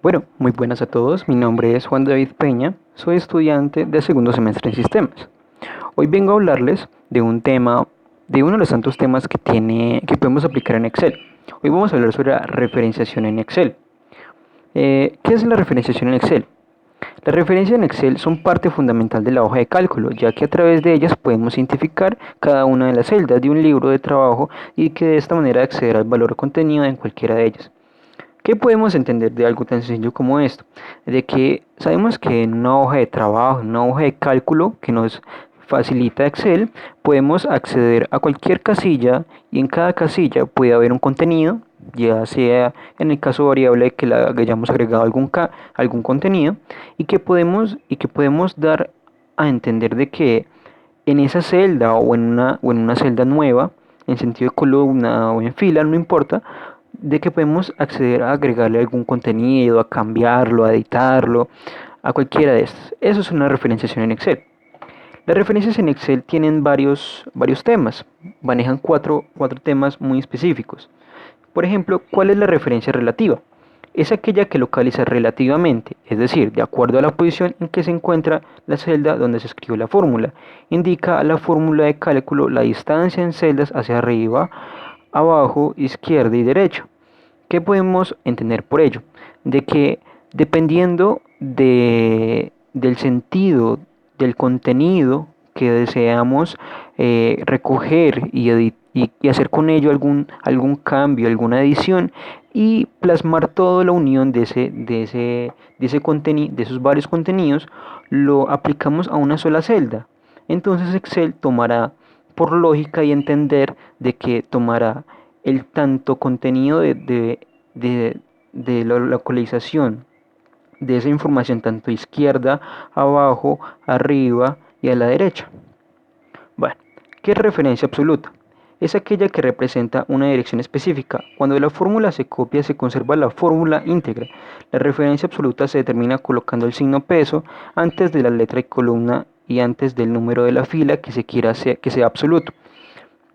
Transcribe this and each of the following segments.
Bueno, muy buenas a todos. Mi nombre es Juan David Peña. Soy estudiante de segundo semestre en sistemas. Hoy vengo a hablarles de un tema, de uno de los tantos temas que podemos aplicar en Excel. Hoy vamos a hablar sobre la referenciación en Excel. ¿Qué es la referenciación en Excel? Las referencias en Excel son parte fundamental de la hoja de cálculo, ya que a través de ellas podemos identificar cada una de las celdas de un libro de trabajo y que de esta manera acceder al valor contenido en cualquiera de ellas. ¿Qué podemos entender de algo tan sencillo como esto? De que sabemos que en una hoja de trabajo, en una hoja de cálculo que nos facilita Excel, podemos acceder a cualquier casilla y en cada casilla puede haber un contenido, ya sea en el caso variable que le hayamos agregado algún contenido y que podemos dar a entender de que en esa celda o en una celda nueva, en sentido de columna o en fila, no importa, de que podemos acceder a agregarle algún contenido, a cambiarlo, a editarlo, a cualquiera de estos. Eso es una referenciación en Excel. Las referencias en Excel tienen varios temas, manejan cuatro temas muy específicos. Por ejemplo, ¿cuál es la referencia relativa? Es aquella que localiza relativamente, es decir, de acuerdo a la posición en que se encuentra la celda donde se escribió la fórmula. Indica a la fórmula de cálculo la distancia en celdas hacia arriba, abajo, izquierda y derecha. ¿Qué podemos entender por ello? De que dependiendo del sentido del contenido que deseamos recoger y hacer con ello algún cambio, alguna edición y plasmar toda la unión de esos varios contenidos, lo aplicamos a una sola celda. Entonces Excel tomará por lógica y entender de que tomará el tanto contenido de, de la localización de esa información tanto izquierda, abajo, arriba y a la derecha. Bueno, ¿qué es referencia absoluta? Es aquella que representa una dirección específica. Cuando la fórmula se copia, se conserva la fórmula íntegra. La referencia absoluta se determina colocando el signo peso antes de la letra y columna y antes del número de la fila que se quiera que sea absoluto.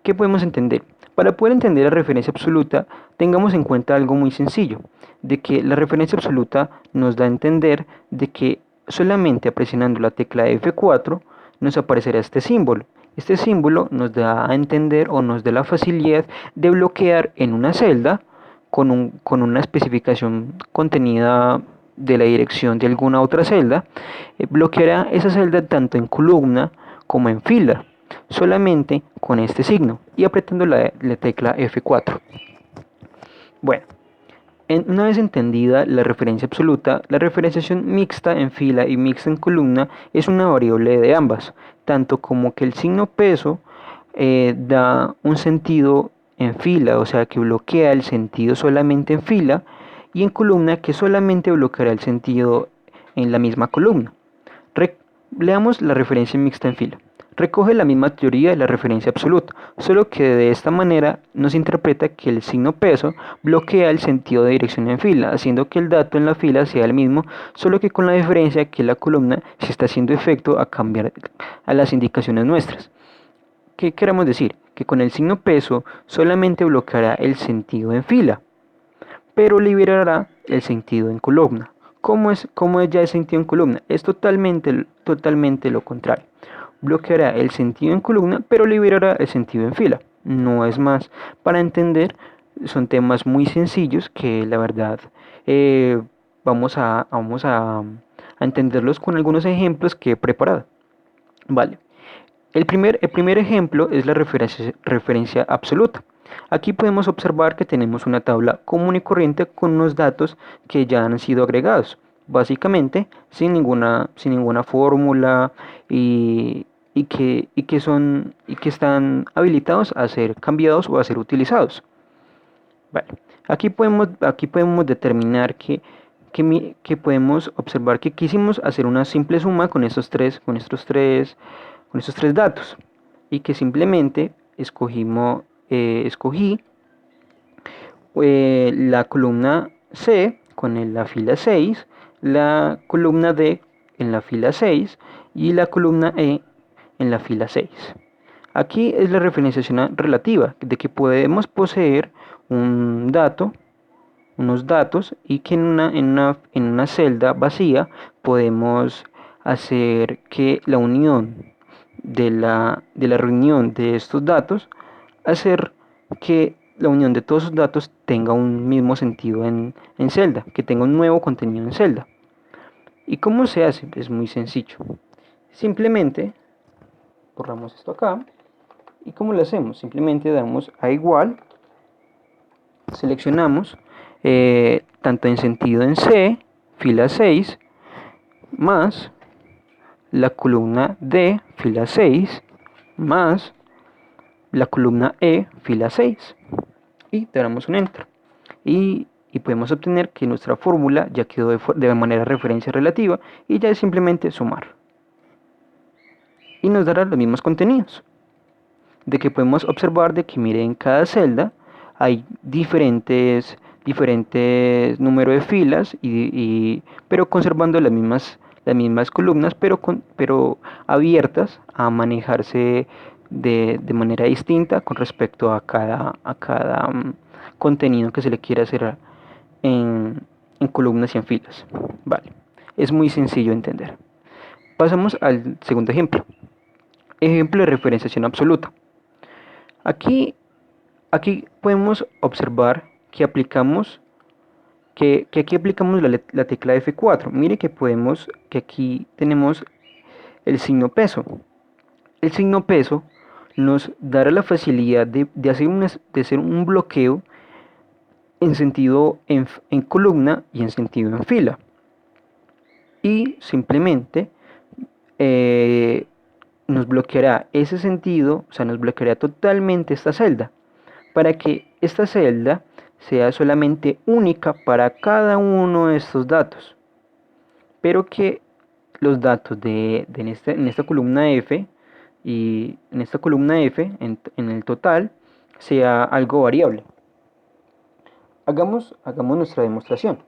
¿Qué podemos entender? Para poder entender la referencia absoluta, tengamos en cuenta algo muy sencillo, de que la referencia absoluta nos da a entender de que solamente presionando la tecla F4 nos aparecerá este símbolo. Este símbolo nos da a entender o nos da la facilidad de bloquear en una celda con una especificación contenida de la dirección de alguna otra celda, bloqueará esa celda tanto en columna como en fila solamente con este signo y apretando la tecla F4. Bueno, una vez entendida la referencia absoluta, la referenciación mixta en fila y mixta en columna es una variable de ambas, tanto como que el signo peso da un sentido en fila, o sea que bloquea el sentido solamente en fila, y en columna que solamente bloqueará el sentido en la misma columna. Leamos la referencia mixta en fila. Recoge la misma teoría de la referencia absoluta, solo que de esta manera nos interpreta que el signo peso bloquea el sentido de dirección en fila, haciendo que el dato en la fila sea el mismo, solo que con la diferencia que la columna se está haciendo efecto a cambiar a las indicaciones nuestras. ¿Qué queremos decir? Que con el signo peso solamente bloqueará el sentido en fila, pero liberará el sentido en columna. ¿Cómo es ya el sentido en columna? Es totalmente lo contrario. Bloqueará el sentido en columna, pero liberará el sentido en fila. No es más. Para entender, son temas muy sencillos que la verdad eh, vamos a entenderlos con algunos ejemplos que he preparado. Vale. El primer ejemplo es la referencia absoluta. Aquí podemos observar que tenemos una tabla común y corriente con unos datos que ya han sido agregados, básicamente sin ninguna fórmula y que están habilitados a ser cambiados o a ser utilizados. Vale. Aquí podemos determinar que podemos observar que quisimos hacer una simple suma con estos tres datos y que simplemente escogí la columna C con la fila 6, la columna D en la fila 6 y la columna E en la fila 6. Aquí es la referenciación relativa, de que podemos poseer un dato unos datos y que en una celda vacía podemos hacer que la unión de la reunión de estos datos, hacer que la unión de todos esos datos tenga un mismo sentido en celda, que tenga un nuevo contenido en celda. ¿Y cómo se hace? Es muy sencillo. Simplemente borramos esto acá. ¿Y cómo lo hacemos? Simplemente damos a igual, seleccionamos tanto en sentido en C, fila 6, más la columna D, fila 6, más la columna E, fila 6. Y le damos un Enter. Y podemos obtener que nuestra fórmula ya quedó de manera referencia relativa y ya es simplemente sumar. Y nos dará los mismos contenidos. De que podemos observar de que mire en cada celda hay diferentes número de filas pero conservando las mismas columnas pero abiertas a manejarse de manera distinta con respecto a cada contenido que se le quiera hacer en columnas y en filas. Vale, es muy sencillo de entender. Pasamos al segundo ejemplo. Ejemplo de referenciación absoluta. Aquí, aquí podemos observar que aquí aplicamos la tecla F4. Mire que aquí tenemos el signo peso. El signo peso nos dará la facilidad de hacer un bloqueo en sentido en columna y en sentido en fila. Y simplemente nos bloqueará ese sentido, o sea, nos bloqueará totalmente esta celda, para que esta celda sea solamente única para cada uno de estos datos, pero que los datos en esta columna F y en esta columna F, en el total, sea algo variable. Hagamos nuestra demostración.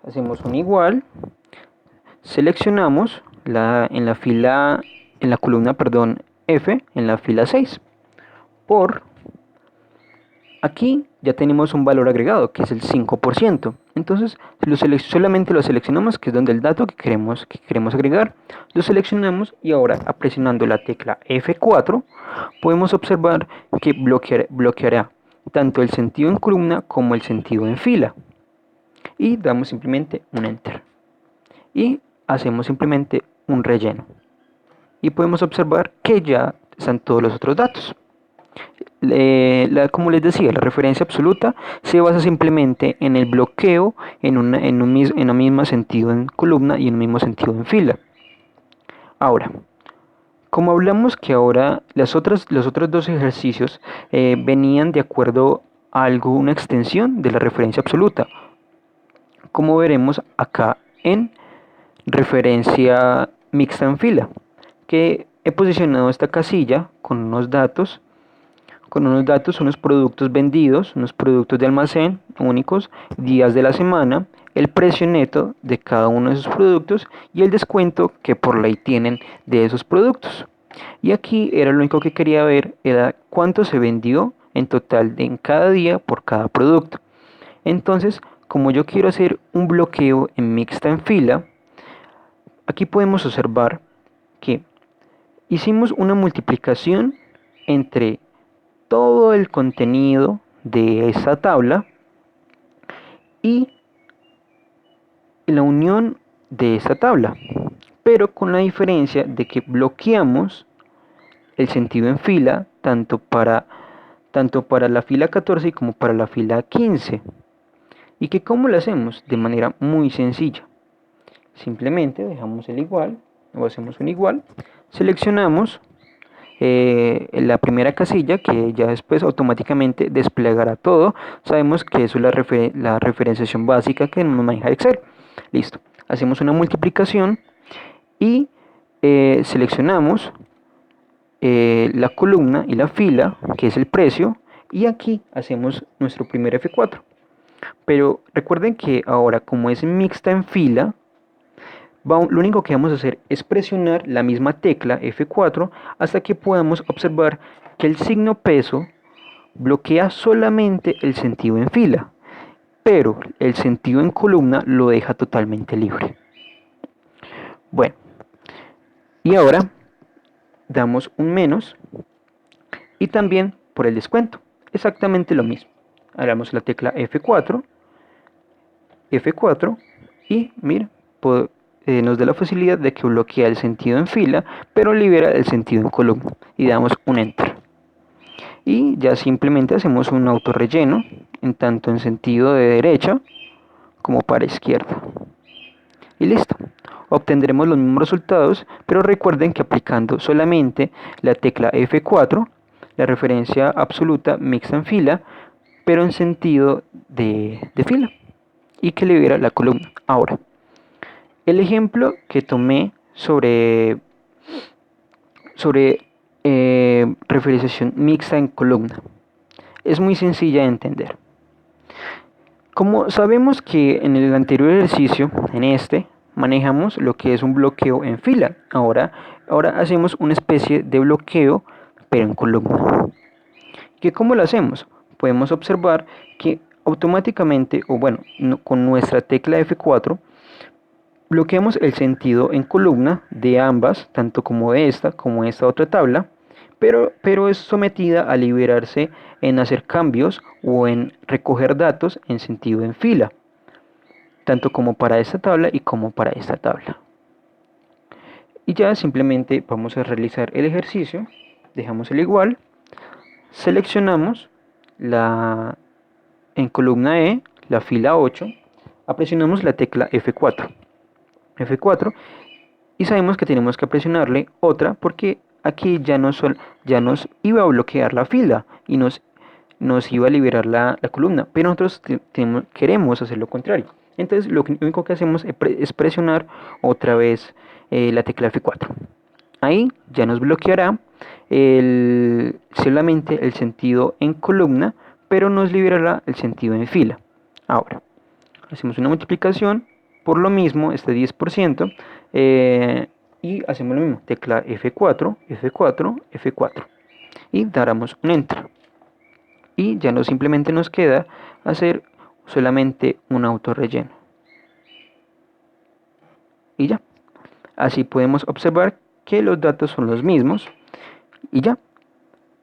Hacemos un igual, seleccionamos en la columna, perdón, F, en la fila 6, por aquí ya tenemos un valor agregado que es el 5%. Entonces solamente lo seleccionamos, que es donde el dato que queremos agregar, lo seleccionamos y ahora presionando la tecla F4 podemos observar que bloqueará tanto el sentido en columna como el sentido en fila. Y damos simplemente un Enter. Y hacemos simplemente un relleno. Y podemos observar que ya están todos los otros datos. Como les decía, la referencia absoluta se basa simplemente en el bloqueo en un mismo sentido en columna y en un mismo sentido en fila. Ahora, como hablamos que ahora los otros dos ejercicios venían de acuerdo a una extensión de la referencia absoluta, como veremos acá en referencia mixta en fila, que he posicionado esta casilla con unos datos, unos productos vendidos, unos productos de almacén únicos, días de la semana, el precio neto de cada uno de esos productos y el descuento que por ley tienen de esos productos. Y aquí era lo único que quería ver, era cuánto se vendió en total en cada día por cada producto. Entonces, como yo quiero hacer un bloqueo en mixta en fila, aquí podemos observar que hicimos una multiplicación entre todo el contenido de esta tabla y la unión de esta tabla, pero con la diferencia de que bloqueamos el sentido en fila tanto para la fila 14 como para la fila 15. ¿Y que cómo lo hacemos? De manera muy sencilla. Simplemente dejamos el igual, o hacemos un igual, seleccionamos la primera casilla que ya después automáticamente desplegará todo. Sabemos que eso es la referenciación básica que nos maneja Excel. Listo. Hacemos una multiplicación y seleccionamos la columna y la fila, que es el precio, y aquí hacemos nuestro primer F4. Pero recuerden que ahora, como es mixta en fila, lo único que vamos a hacer es presionar la misma tecla F4 hasta que podamos observar que el signo peso bloquea solamente el sentido en fila pero el sentido en columna lo deja totalmente libre. Bueno, y ahora damos un menos y también por el descuento, exactamente lo mismo. Hagamos la tecla F4, F4 y mira, nos da la facilidad de que bloquea el sentido en fila, pero libera el sentido en columna y damos un enter. Y ya simplemente hacemos un autorrelleno, en tanto en sentido de derecha como para izquierda. Y listo. Obtendremos los mismos resultados, pero recuerden que aplicando solamente la tecla F4, la referencia absoluta mixta en fila, pero en sentido de fila, y que libera la columna. Ahora, el ejemplo que tomé sobre referenciación mixta en columna es muy sencilla de entender. Como sabemos que en el anterior ejercicio, en este, manejamos lo que es un bloqueo en fila. Ahora hacemos una especie de bloqueo, pero en columna. ¿Cómo lo hacemos? Podemos observar que automáticamente, o bueno, con nuestra tecla F4, bloqueamos el sentido en columna de ambas, tanto como de esta otra tabla, pero es sometida a liberarse en hacer cambios o en recoger datos en sentido en fila, tanto como para esta tabla y como para esta tabla. Y ya simplemente vamos a realizar el ejercicio, dejamos el igual, seleccionamos en columna E, la fila 8, presionamos la tecla F4. F4 y sabemos que tenemos que presionarle otra porque aquí ya nos iba a bloquear la fila y nos iba a liberar la columna, pero nosotros queremos hacer lo contrario. Entonces lo único que hacemos es presionar otra vez la tecla F4. Ahí ya nos bloqueará solamente el sentido en columna, pero nos liberará el sentido en fila. Ahora, hacemos una multiplicación por lo mismo, este 10%, y hacemos lo mismo, tecla F4, F4, F4, y daremos un enter. Y ya no simplemente nos queda hacer solamente un autorrelleno. Y ya, así podemos observar que los datos son los mismos, y ya.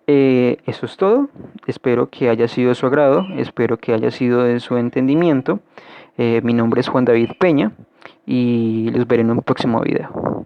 Eso es todo. Espero que haya sido de su agrado, espero que haya sido de su entendimiento. Mi nombre es Juan David Peña y los veré en un próximo video.